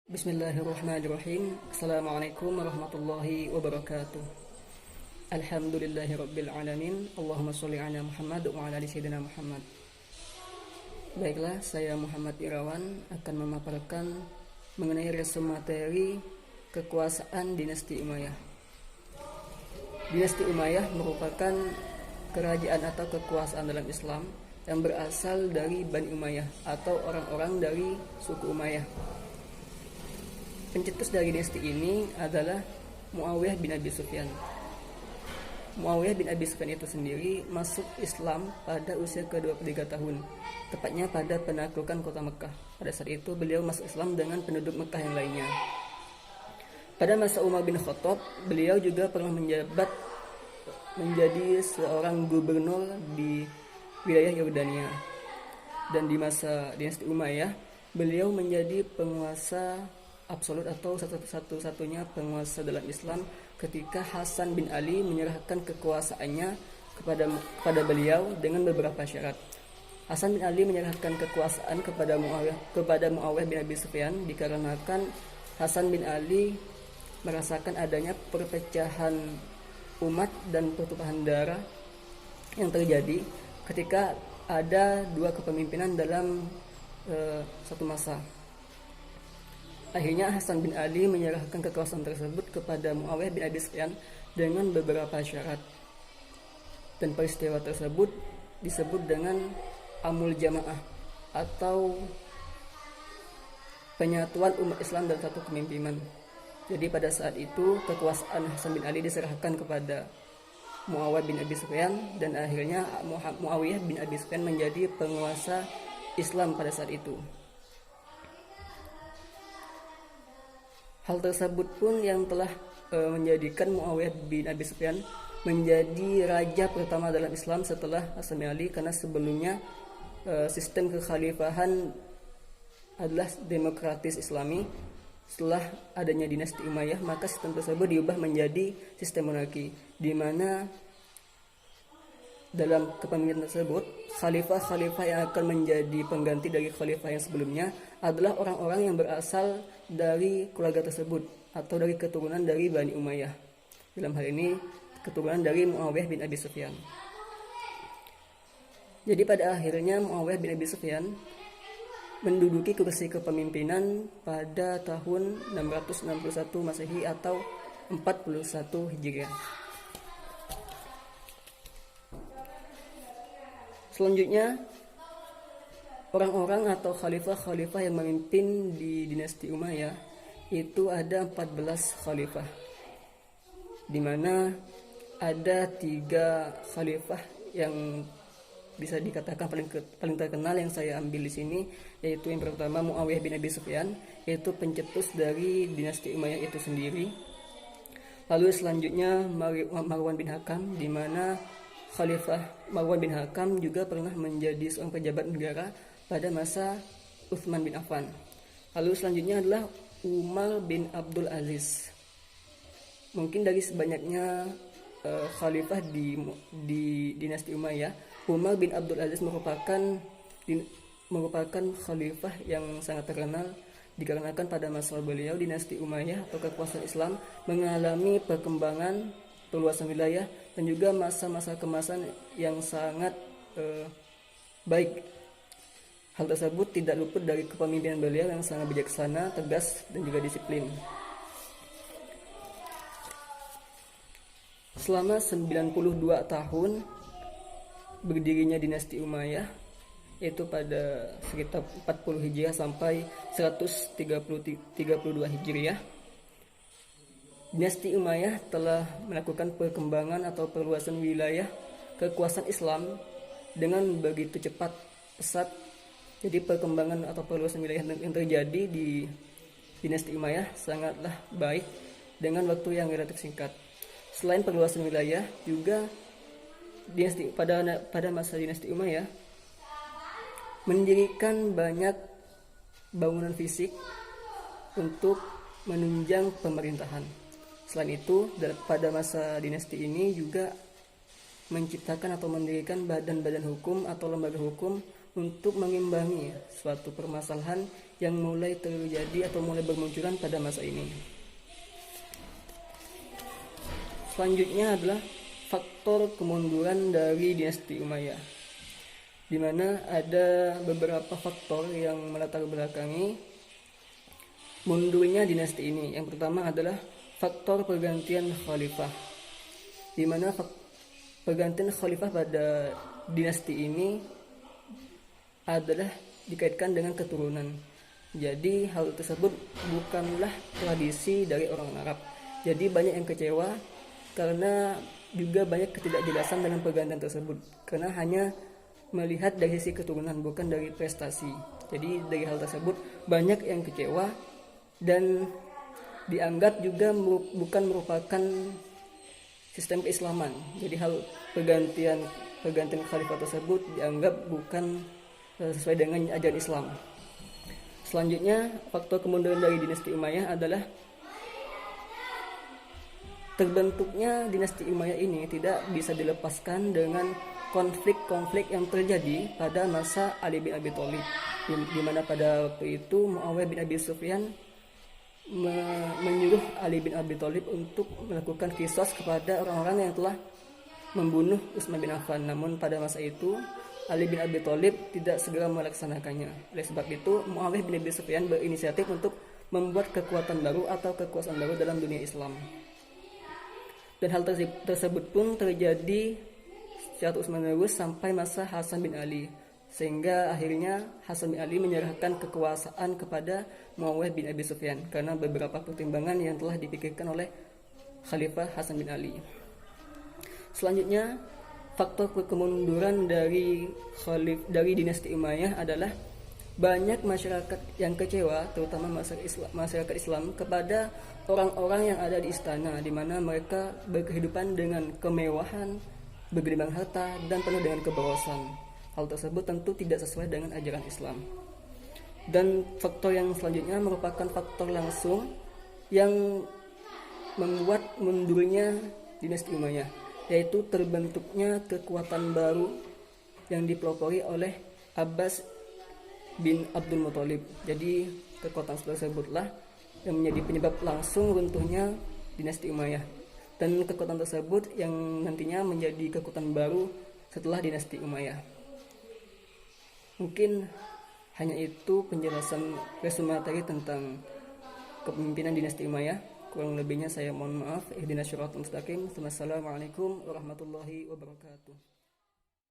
Bismillahirrahmanirrahim. Assalamualaikum warahmatullahi wabarakatuh. Alhamdulillahirabbil alamin. Allahumma sholli ala Muhammad wa ala ali sayyidina Muhammad. Baiklah, saya Muhammad Irawan akan memaparkan mengenai resume materi kekuasaan dinasti Umayyah. Dinasti Umayyah merupakan kerajaan atau kekuasaan dalam Islam yang berasal dari Bani Umayyah atau orang-orang dari suku Umayyah. Pencetus dari dinasti ini adalah Muawiyah bin Abi Sufyan. Muawiyah bin Abi Sufyan itu sendiri masuk Islam pada usia ke-23 tahun, tepatnya pada penaklukan kota Mekah. Pada saat itu beliau masuk Islam dengan penduduk Mekah yang lainnya. Pada masa Umar bin Khattab, beliau juga pernah menjabat menjadi seorang gubernur di wilayah Yordania. Dan di masa dinasti Umayyah, beliau menjadi penguasa absolut atau satu-satunya penguasa dalam Islam ketika Hasan bin Ali menyerahkan kekuasaannya kepada beliau dengan beberapa syarat. Hasan bin Ali menyerahkan kekuasaan kepada Muawiyah bin Abi Sufyan dikarenakan Hasan bin Ali merasakan adanya perpecahan umat dan pertumpahan darah yang terjadi ketika ada dua kepemimpinan dalam satu masa. Akhirnya Hasan bin Ali menyerahkan kekuasaan tersebut kepada Muawiyah bin Abi Sufyan dengan beberapa syarat. Dan peristiwa tersebut disebut dengan Amul Jamaah atau penyatuan umat Islam dalam satu kepemimpinan. Jadi pada saat itu kekuasaan Hasan bin Ali diserahkan kepada Muawiyah bin Abi Sufyan dan akhirnya Muawiyah bin Abi Sufyan menjadi penguasa Islam pada saat itu. Hal tersebut pun yang telah menjadikan Muawiyah bin Abi Sufyan menjadi raja pertama dalam Islam setelah Hasan bin Ali, karena sebelumnya sistem kekhalifahan adalah demokratis Islami. Setelah adanya dinasti Umayyah, maka sistem tersebut diubah menjadi sistem monarki, di mana dalam kepemimpinan tersebut khalifah-khalifah yang akan menjadi pengganti dari khalifah yang sebelumnya adalah orang-orang yang berasal dari keluarga tersebut atau dari keturunan dari Bani Umayyah. Dalam hal ini keturunan dari Muawiyah bin Abi Sufyan. Jadi pada akhirnya Muawiyah bin Abi Sufyan menduduki kursi kepemimpinan pada tahun 661 Masehi atau 41 Hijriah. Selanjutnya, orang-orang atau khalifah-khalifah yang memimpin di dinasti Umayyah itu ada 14 khalifah, di mana ada 3 khalifah yang bisa dikatakan paling terkenal yang saya ambil di sini, yaitu yang pertama Muawiyah bin Abi Sufyan, yaitu pencetus dari dinasti Umayyah itu sendiri. Lalu selanjutnya Marwan bin Hakam, di mana Khalifah Marwan bin Hakam juga pernah menjadi seorang pejabat negara pada masa Utsman bin Affan. Lalu selanjutnya adalah Umar bin Abdul Aziz. Mungkin dari sebanyaknya khalifah di dinasti Umayyah, Umar bin Abdul Aziz merupakan khalifah yang sangat terkenal dikarenakan pada masa beliau dinasti Umayyah atau kekuasaan Islam mengalami perkembangan perluasan wilayah dan juga masa-masa kemasan yang sangat baik. Hal tersebut tidak luput dari kepemimpinan beliau yang sangat bijaksana, tegas, dan juga disiplin. Selama 92 tahun berdirinya dinasti Umayyah, yaitu pada sekitar 40 Hijriah sampai 132 Hijriah, dinasti Umayyah telah melakukan perkembangan atau perluasan wilayah kekuasaan Islam dengan begitu cepat, pesat. Jadi perkembangan atau perluasan wilayah yang terjadi di dinasti Umayyah sangatlah baik dengan waktu yang relatif singkat. Selain perluasan wilayah, juga pada masa dinasti Umayyah mendirikan banyak bangunan fisik untuk menunjang pemerintahan. Selain itu, pada masa dinasti ini juga menciptakan atau mendirikan badan-badan hukum atau lembaga hukum untuk mengimbangi suatu permasalahan yang mulai terjadi atau mulai bermunculan pada masa ini. Selanjutnya adalah faktor kemunduran dari dinasti Umayyah, di mana ada beberapa faktor yang melatar belakangi mundurnya dinasti ini. Yang pertama adalah faktor pergantian khalifah, di mana pergantian khalifah pada dinasti ini adalah dikaitkan dengan keturunan. Jadi hal tersebut bukanlah tradisi dari orang Arab. Jadi banyak yang kecewa karena juga banyak ketidakjelasan dalam pergantian tersebut, karena hanya melihat dari sisi keturunan bukan dari prestasi. Jadi dari hal tersebut banyak yang kecewa dan dianggap juga bukan merupakan sistem keislaman. Jadi hal pergantian khalifah tersebut dianggap bukan sesuai dengan ajaran Islam. Selanjutnya, faktor kemunduran dari dinasti Umayyah adalah terbentuknya dinasti Umayyah ini tidak bisa dilepaskan dengan konflik-konflik yang terjadi pada masa Ali bin Abi Thalib, di mana pada waktu itu Muawiyah bin Abi Sufyan menyuruh Ali bin Abi Thalib untuk melakukan qisas kepada orang-orang yang telah membunuh Utsman bin Affan. Namun pada masa itu Ali bin Abi Thalib tidak segera melaksanakannya. Oleh sebab itu Muawiyah bin Abi Sufyan berinisiatif untuk membuat kekuatan baru atau kekuasaan baru dalam dunia Islam. Dan hal tersebut pun terjadi secara terus-menerus sampai masa Hasan bin Ali, sehingga akhirnya Hasan bin Ali menyerahkan kekuasaan kepada Muawiyah bin Abi Sufyan karena beberapa pertimbangan yang telah dipikirkan oleh Khalifah Hasan bin Ali. Selanjutnya, faktor kemunduran dari dinasti Umayyah adalah banyak masyarakat yang kecewa, terutama masyarakat Islam, kepada orang-orang yang ada di istana, di mana mereka berkehidupan dengan kemewahan, bergelimang harta, dan penuh dengan keborosan. Hal tersebut tentu tidak sesuai dengan ajaran Islam. Dan faktor yang selanjutnya merupakan faktor langsung yang membuat mundurnya dinasti Umayyah, yaitu terbentuknya kekuatan baru yang dipelopori oleh Abbas bin Abdul Muthalib. Jadi kekuatan tersebutlah yang menjadi penyebab langsung runtuhnya dinasti Umayyah, dan kekuatan tersebut yang nantinya menjadi kekuatan baru setelah dinasti Umayyah. Mungkin hanya itu penjelasan resume materi tentang kepemimpinan dinasti Umayyah. Kurang lebihnya saya mohon maaf. Ihdinas siratal mustaqim. Wassalamualaikum warahmatullahi wabarakatuh.